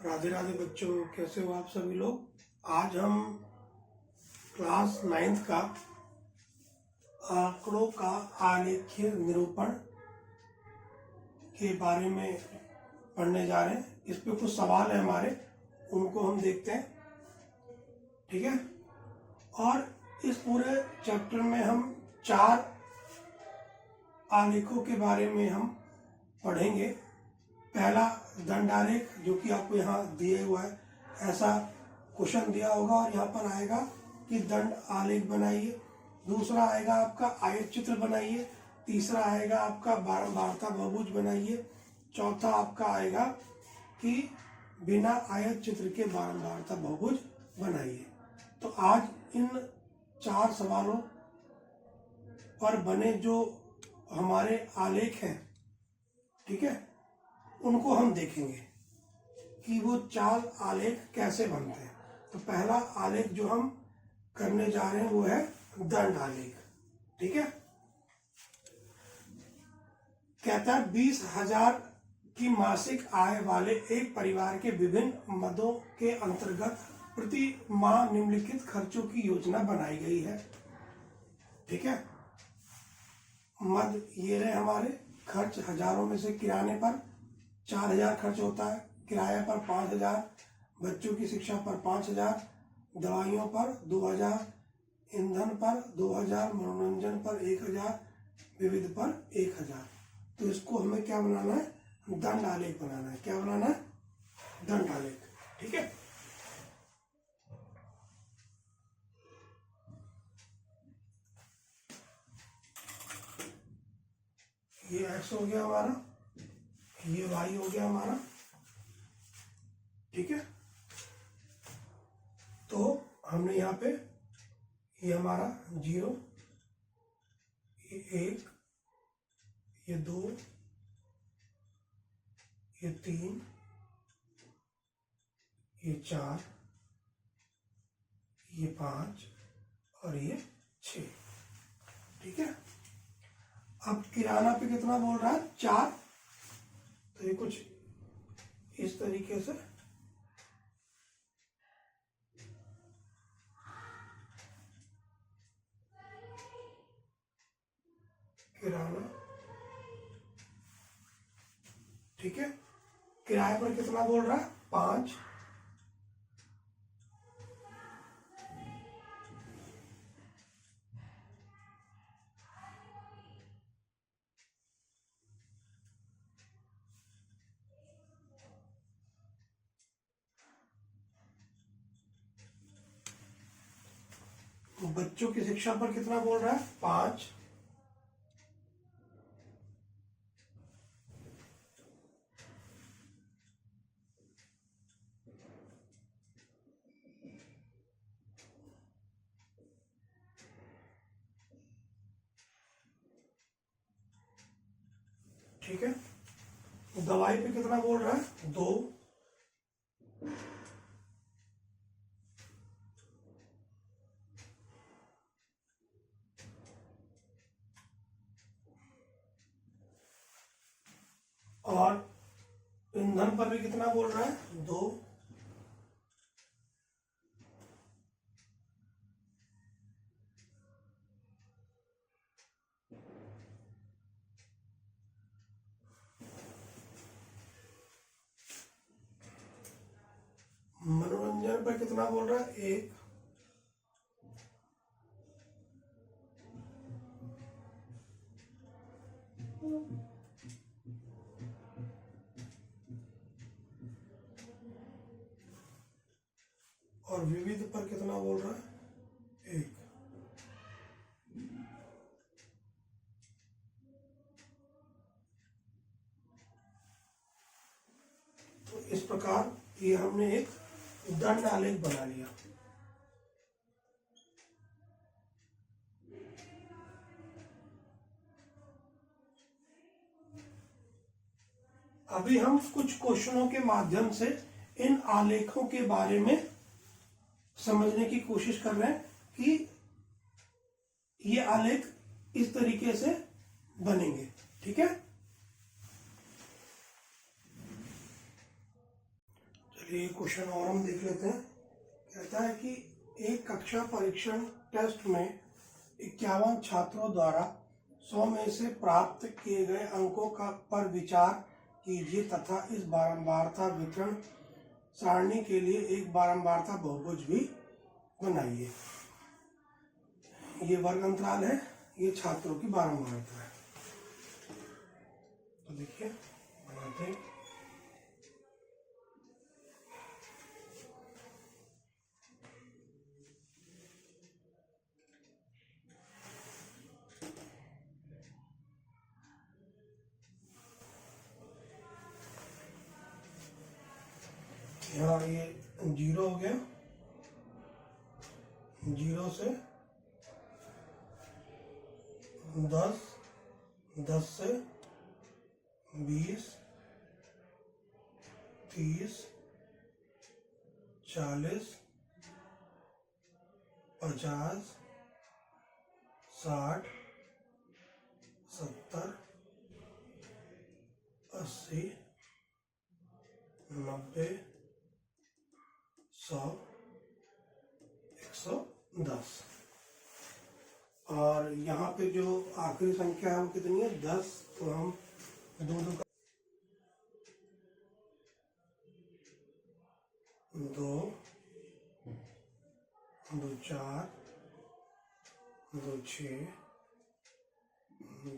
राधे राधे बच्चों, कैसे हो आप सभी लोग। आज हम क्लास 9th का आंकड़ों का आलेखीय निरूपण के बारे में पढ़ने जा रहे हैं। इस पे कुछ सवाल है हमारे, उनको हम देखते हैं, ठीक है। और इस पूरे चैप्टर में हम 4 आलेखों के बारे में हम पढ़ेंगे। पहला दंड आलेख, जो कि आपको यहाँ दिए हुआ है, ऐसा क्वेश्चन दिया होगा और यहाँ पर आएगा कि दंड आलेख बनाइए। दूसरा आएगा आपका आयत चित्र बनाइए। तीसरा आएगा आपका बारंबारता बहुभुज बनाइए। चौथा आपका आएगा कि बिना आयत चित्र के बारंबारता बहुभुज बनाइए। तो आज इन 4 सवालों पर बने जो हमारे आलेख हैं, ठीक है, उनको हम देखेंगे कि वो 4 आलेख कैसे बनते हैं। तो पहला आलेख जो हम करने जा रहे हैं वो है दंड आलेख, ठीक है। कहता है 20,000 की मासिक आय वाले एक परिवार के विभिन्न मदों के अंतर्गत प्रति माह निम्नलिखित खर्चों की योजना बनाई गई है, ठीक है। मद ये रहे हमारे खर्च। हजारों में से किराने पर 4,000 खर्च होता है, किराया पर 5,000, बच्चों की शिक्षा पर 5,000, दवाइयों पर 2,000, ईंधन पर 2,000, मनोरंजन पर 1,000, विविध पर 1,000। तो इसको हमें क्या बनाना है? दंड आलेख बनाना है। क्या बनाना है? दंड आलेख, ठीक है। ये x हो गया हमारा, ये y हो गया हमारा, ठीक है। तो हमने यहाँ पे ये हमारा 0, ये 1, ये 2, ये 3, ये 4, ये 5 और ये 6, ठीक है। अब किराना पे कितना बोल रहा है? 4। तो ये कुछ इस तरीके से किराना, ठीक है। किराए पर कितना बोल रहा है? 5। बच्चों की शिक्षा पर कितना बोल रहा है? 5। ठीक है। दवाई पे कितना बोल रहा है? 2। और ईंधन पर भी कितना बोल रहा है? 2। मनोरंजन पर कितना बोल रहा है? 1। और विविध पर कितना बोल रहा है? 1। तो इस प्रकार ये हमने एक दंड आलेख बना लिया। अभी हम कुछ क्वेश्चनों के माध्यम से इन आलेखों के बारे में समझने की कोशिश कर रहे हैं कि ये आलेख इस तरीके से बनेंगे, ठीक है। ये क्वेश्चन और हम देख लेते हैं। कहता है कि एक कक्षा परीक्षण टेस्ट में 51 छात्रों द्वारा 100 में से प्राप्त किए गए अंकों पर विचार कीजिए तथा इस बारंबारता वितरण सारणी के लिए एक बारंबारता बहुभुज भी बनाइए। ये वर्ग अंतराल है, ये छात्रों की बारंबारता है। तो देखिए बनाते हैं। यहाँ ये 0 हो गया, 0 से 10, 10 से 20, 30, 40, 50, 60, 70, 80, 90, 100, 110। और यहाँ पे जो आखिरी संख्या है वो कितनी है? 10। तो हम दो 4, 2 6,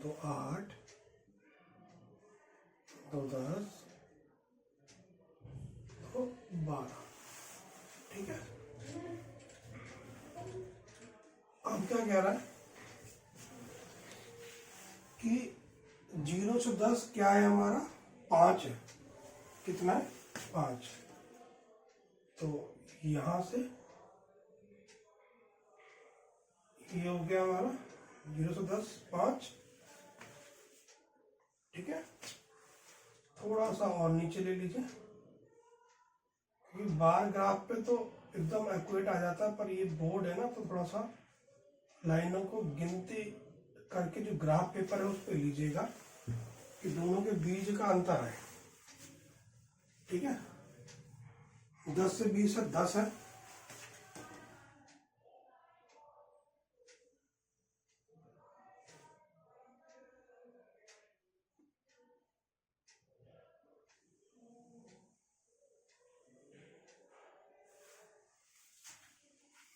2 8, 2 10, 2 12। ठीक है। अब क्या कह रहा है कि 0 से 10 क्या है हमारा? 5 है। कितना है? 5। तो यहां से ये हो गया हमारा 0 से 10 5। ठीक है। थोड़ा सा और नीचे ले लीजिए, क्योंकि बार ग्राफ पे तो एकदम एक्यूरेट आ जाता है, पर ये बोर्ड है ना, तो थोड़ा सा लाइनों को गिनती करके जो ग्राफ पेपर है उस पर लीजिएगा कि दोनों के बीच का अंतर है। ठीक है। 10 से 20 है, 10 है।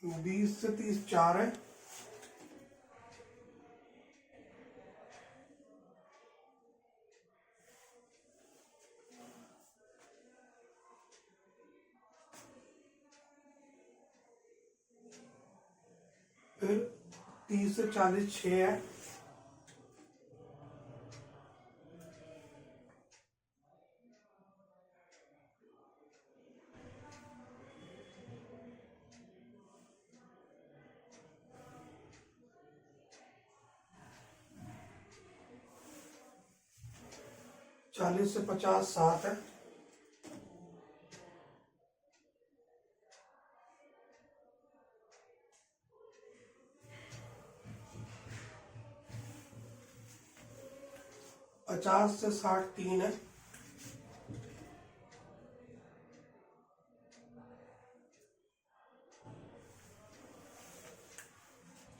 बीस से 30 4 है। फिर 30 से 40 6 है। चालीस से 50 7 है। पचास से 60 3 है।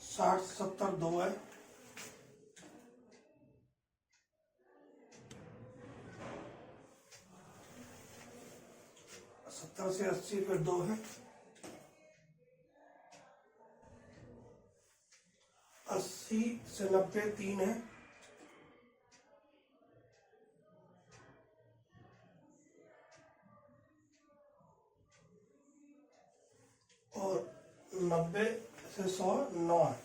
साठ 70 2 है। 70 से 80 फिर 2 है। 80 से 90 3 है। और 90 से 100 9 है।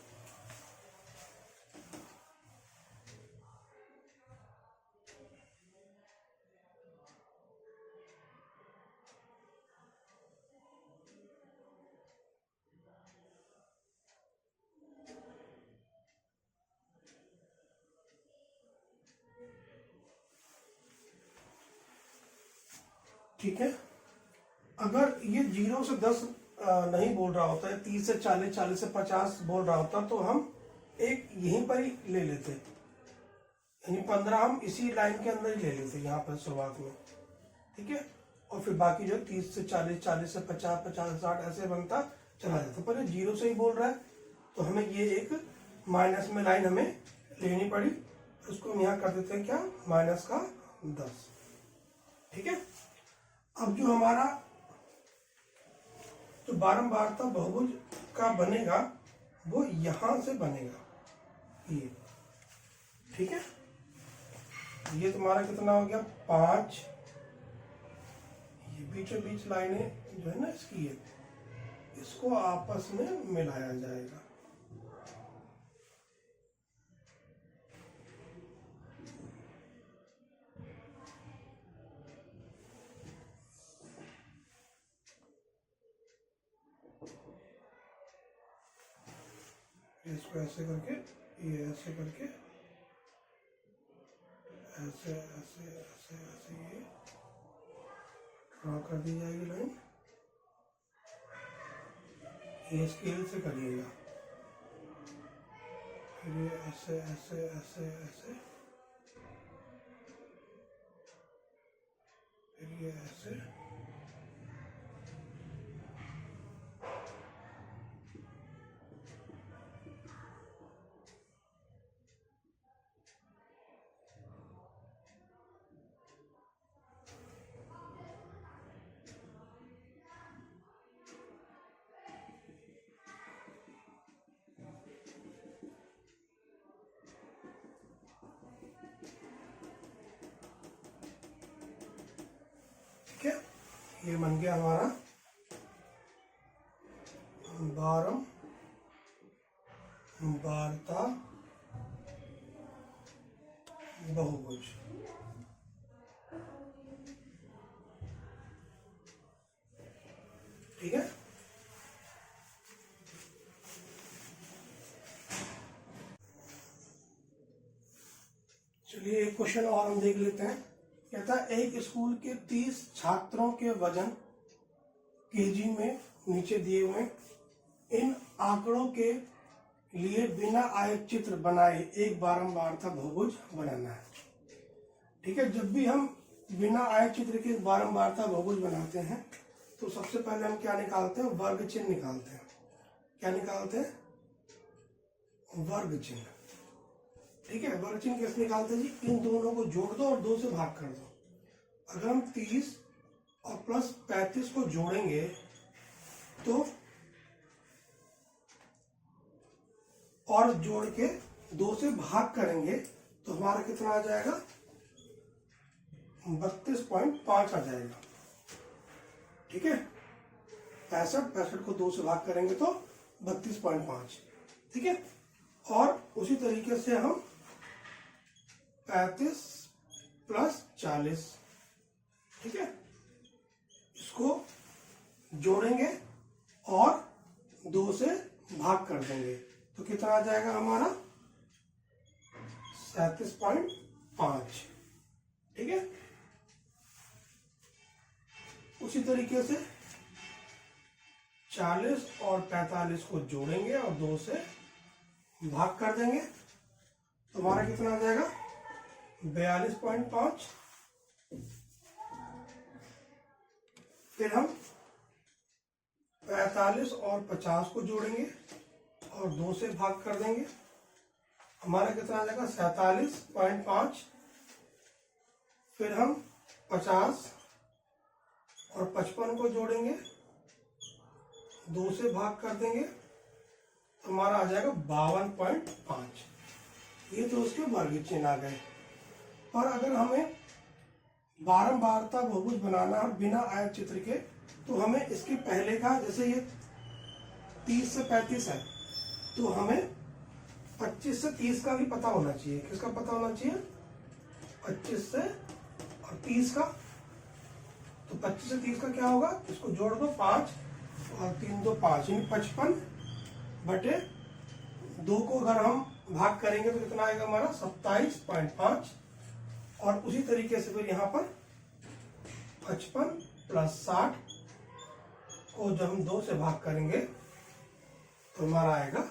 ठीक है। अगर ये 0 से 10 नहीं बोल रहा होता है, 30 से 40 40 से 50 बोल रहा होता, तो हम एक यहीं पर ही ले लेते, यानी 15 हम इसी लाइन के अंदर ही ले लेते यहाँ पर शुरुआत में। ठीक है। और फिर बाकी जो 30 से 40, 40 से 50, 50 से 60 ऐसे बनता चला जाता। पर ये 0 से ही बोल रहा है तो हमें ये एक माइनस में लाइन हमें लेनी पड़ी, उसको हम यहाँ कर देते हैं क्या, माइनस का 10। ठीक है, अब जो हमारा जो बारंबारता बहुभुज का बनेगा वो यहां से बनेगा ये। ठीक है, ये तुम्हारा कितना हो गया 5, ये बीचों बीच लाइनें जो है ना इसकी, ये इसको आपस में मिलाया जाएगा। इसको ऐसे करके, ये ऐसे करके, ऐसे ऐसे ऐसे ऐसे ये ड्रॉ कर दी जाएगी लाइन। ये स्केल से करिएगा, फिर ये ऐसे ऐसे ऐसे ऐसे, फिर ये ऐसे, ठीक है। ये बन गया हमारा बारंबारता बहुभुज। ठीक है, चलिए एक क्वेश्चन और हम देख लेते हैं। कहता है एक स्कूल के 30 छात्रों के वजन केजी में नीचे दिए हुए, इन आंकड़ों के लिए बिना आयत चित्र बनाए एक बारंबारता बहुभुज बनाना है। ठीक है, जब भी हम बिना आयत चित्र के बारंबारता बहुभुज बनाते हैं तो सबसे पहले हम क्या निकालते हैं, वर्ग चिन्ह निकालते हैं। क्या निकालते हैं, वर्ग चिन्ह। ठीक है, वर्ग चिन्ह कैसे निकालते हैं जी, इन दोनों को जोड़ दो और 2 से भाग कर दो। अगर हम 30 और प्लस 35 को जोड़ेंगे तो और जोड़ के 2 से भाग करेंगे तो हमारा कितना आ जाएगा, 32.5 आ जाएगा। ठीक है, 65 को 2 से भाग करेंगे तो 32.5। ठीक है, और उसी तरीके से हम 35 प्लस 40, ठीक है, इसको जोड़ेंगे और 2 से भाग कर देंगे तो कितना आ जाएगा हमारा 37.5। ठीक है, उसी तरीके से 40 और 45 को जोड़ेंगे और 2 से भाग कर देंगे तो हमारा कितना आ जाएगा 42.5। फिर हम 45 और 50 को जोड़ेंगे और 2 से भाग कर देंगे, हमारा कितना आ जाएगा 47.5। फिर हम 50 और 55 को जोड़ेंगे, 2 से भाग कर देंगे तो हमारा आ जाएगा 52.5। ये तो उसके वर्ग चिन्ह आ गए। पर अगर हमें बारंबारता बहुभुज बनाना है बिना आयत चित्र के तो हमें इसके पहले का, जैसे ये 30 से 35 है तो हमें 25 से 30 का भी पता होना चाहिए। किसका पता होना चाहिए, 25 से और 30 का। तो 25 से 30 का क्या होगा, इसको जोड़ दो 5 और 3 2 5, यानी 55 बटे 2 को अगर हम भाग करेंगे तो कितना आएगा हमारा 27.5। और उसी तरीके से फिर यहाँ पर 55 प्लस 60 को जब हम 2 से भाग करेंगे तो हमारा आएगा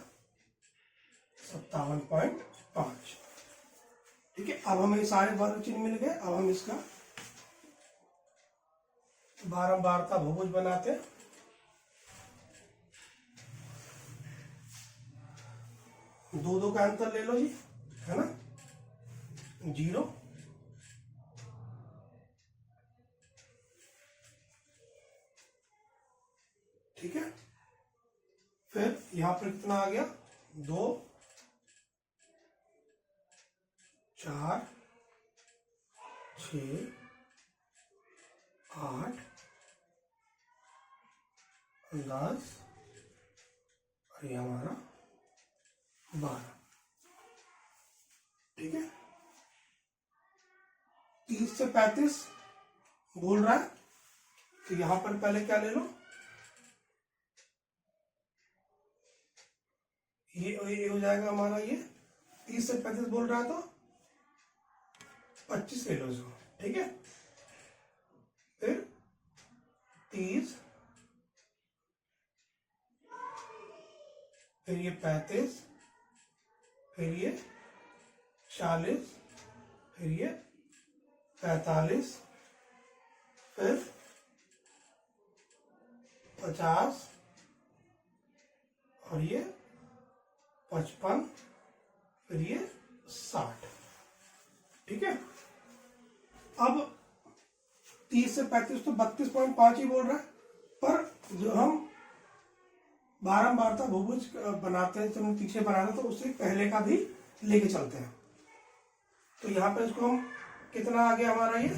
57.5। ठीक है, अब हमें सारे वर्ग चिन्ह मिल गए। अब हम इसका बारंबारता बहुभुज बनाते हैं। दो दो का अंतर ले लो जी, है ना, 0। ठीक है, फिर यहां पर कितना आ गया, 2 4 6 8 10 और ये हमारा 12। ठीक है, 30 से 35 बोल रहा है, तो यहां पर पहले क्या ले लो, ये हो जाएगा हमारा, ये 30 से 35 बोल रहा है तो 25 ले लो इसको। ठीक है, फिर 30, फिर ये 35, फिर ये 40, फिर ये 45, फिर 50 और ये 55, फिर ये 60। ठीक है, अब 30 से 35 तो 32.5 ही बोल रहा है, पर जो हम बारंबारता बहुभुज बनाते हैं, जब हम पीछे बनाते हैं तो उससे पहले का भी लेके चलते हैं। तो यहां पर इसको हम कितना आ गया हमारा, ये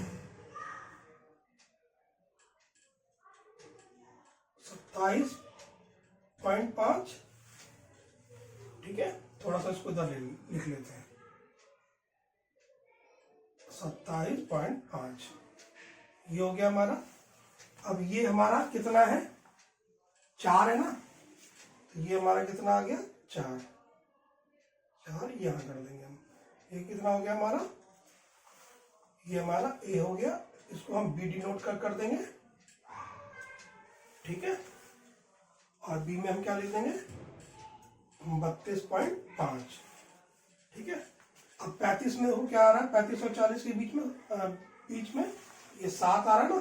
27.5। ठीक है, थोड़ा सा इसको इधर लिख लेते हैं, 27.5 ये हो गया हमारा। अब ये हमारा कितना है, 4 है ना, तो ये हमारा कितना आ गया, 4 यहां कर देंगे हम। ये कितना हो गया हमारा, ये हमारा ए हो गया, इसको हम बी डिनोट कर देंगे। ठीक है, और बी में हम क्या लिख देंगे, 32.5। ठीक है, अब 35 में वो क्या आ रहा है, 35 और 40 के बीच में ये 7 आ रहा है ना,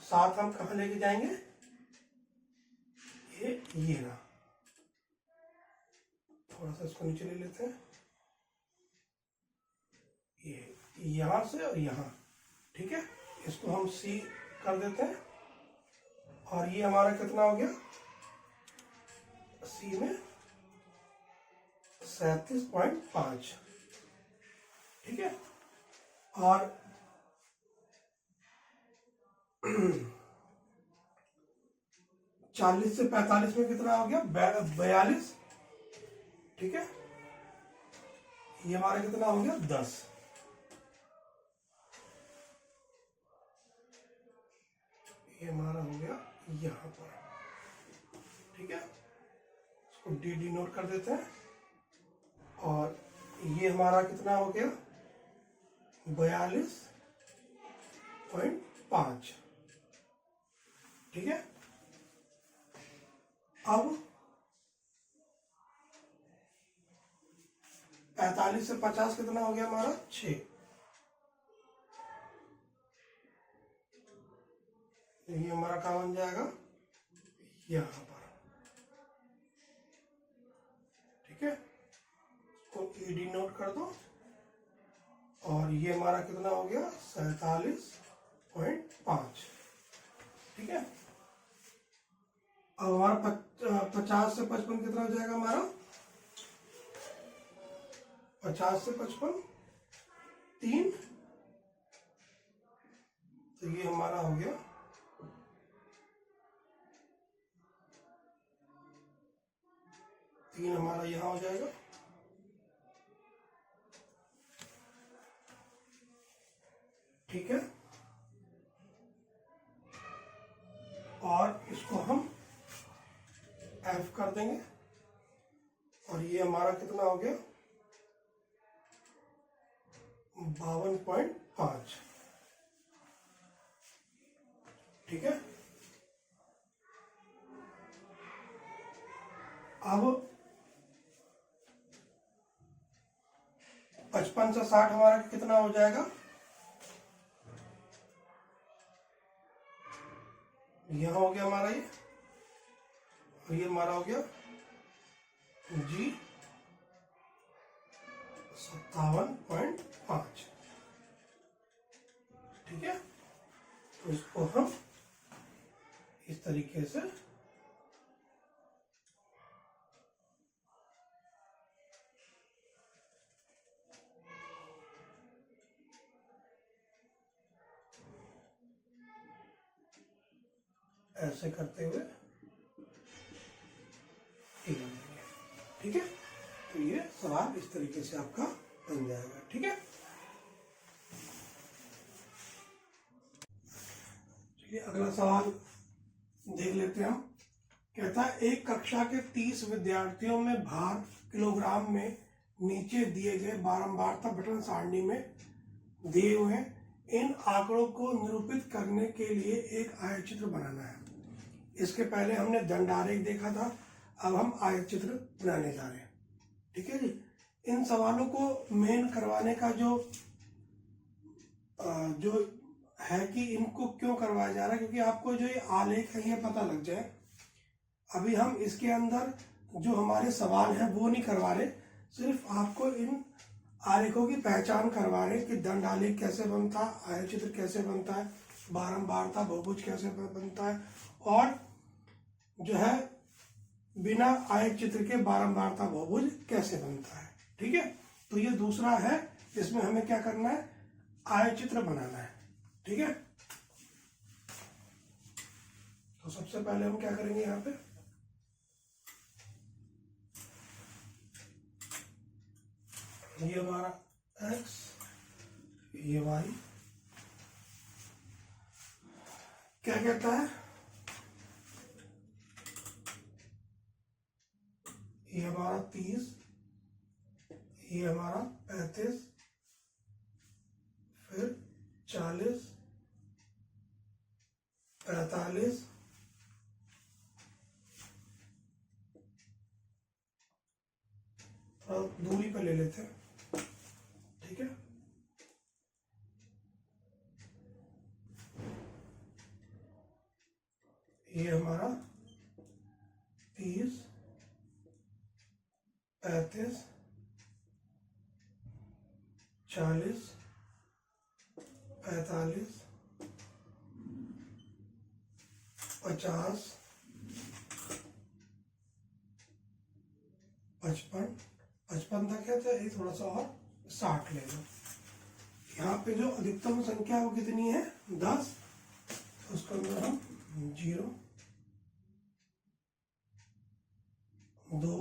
7 हम कहाँ लेके जाएंगे, ये रहा, थोड़ा सा इसको नीचे ले लेते हैं, ये यहां से और यहां। ठीक है, इसको हम सी कर देते हैं, और ये हमारा कितना हो गया, सी में 37.5। ठीक है, और 40 से 45 में कितना हो गया, 42। ठीक है, ये हमारा कितना हो गया, 10। ये हमारा हो गया यहां पर। ठीक है, इसको डी डिनोट कर देते हैं, और ये हमारा कितना हो गया, 42.5। ठीक है, अब 45 से 50 कितना हो गया हमारा, 6। ये हमारा कहाँ बन जाएगा, यहां पर। ठीक है, इसको ई डिनोट कर दो, और ये हमारा कितना हो गया, 47.5। ठीक है, अब हमारा 50 से 55 कितना हो जाएगा हमारा, 50 से 55 3, तो ये हमारा हो गया 3, हमारा यहां हो जाएगा। ठीक है, और इसको हम एफ कर देंगे, और ये हमारा कितना हो गया, 52.5। ठीक है, अब 55 से 60 हमारा कितना हो जाएगा, यहाँ हो गया हमारा ये, और ये हमारा हो गया G 57.5। ठीक है, तो इसको हम इस तरीके से ऐसे करते हुए ये बन जाएंगे। ठीक है, तो ये सवाल इस तरीके से आपका बन जाएगा। ठीक है, चलिए अगला सवाल देख लेते हैं हम। कहता है एक कक्षा के 30 विद्यार्थियों में भार किलोग्राम में नीचे दिए गए बारंबारता बटन सारणी में दिए हुए हैं। इन आंकड़ों को निरूपित करने के लिए एक आयतचित्र बनाना है। इसके पहले हमने दंडारेख देखा था, अब हम आयतचित्र बनाने जा रहे हैं। ठीक है जी, इन सवालों को मेन करवाने का जो है कि इनको क्यों करवाया जा रहा है, क्योंकि आपको जो ये आलेख है ये पता लग जाए। अभी हम इसके अंदर जो हमारे सवाल हैं वो नहीं करवा रहे, सिर्फ आपको इन आलेखों की पहचान करवा रहे कि दंड आलेख कैसे बनता है, आयतचित्र कैसे बनता है, बारंबारता बहुभुज कैसे बनता है, और जो है बिना आयतचित्र के बारंबारता बहुभुज कैसे बनता है। ठीक है, तो ये दूसरा है, इसमें हमें क्या करना है, आयतचित्र बनाना है। ठीक है, तो सबसे पहले हम क्या करेंगे, यहाँ पे ये हमारा x, ये y, क्या कहता है, ये हमारा 30, ये हमारा 35, फिर 40, 45, और दूरी पे ले लेते हैं। ठीक है, ये हमारा 30, 35, 40, 45, 50, 55, 55 तक है, तो ये थोड़ा सा और 60 ले लो। यहाँ पे जो अधिकतम संख्या है वो कितनी है, 10, तो उसको अंदर हम 0, 2,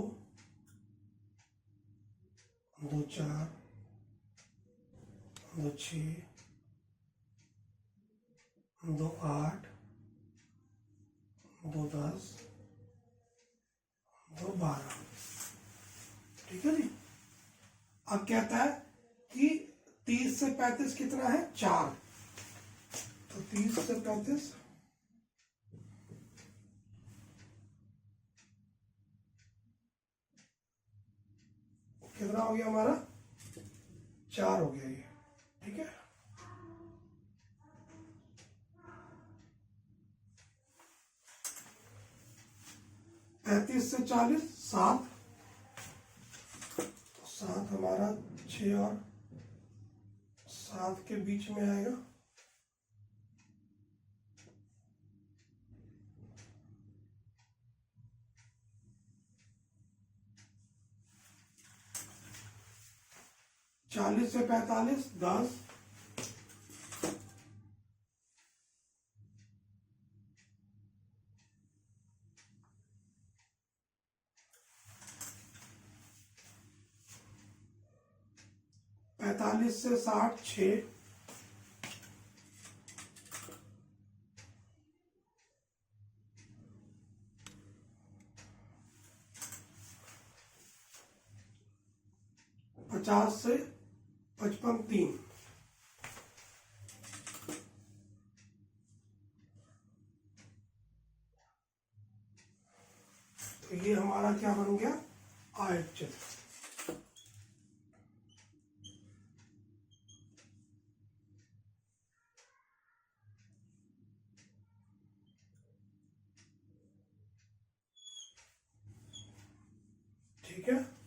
2 4, 2 6, 2 8, 2 10, 2 12। ठीक है जी, अब कहता है कि 30 से 35 कितना है, 4, तो 30 से 35 कितना हो गया हमारा, 4 हो गया ये। ठीक है, पैंतीस से 40 7, तो 7 हमारा 6 और 7 के बीच में आएगा। चालीस से 45 10, पैंतालीस से 60 6, पचास से 55 3, तो ये हमारा क्या बन गया, आयतचित्र। है।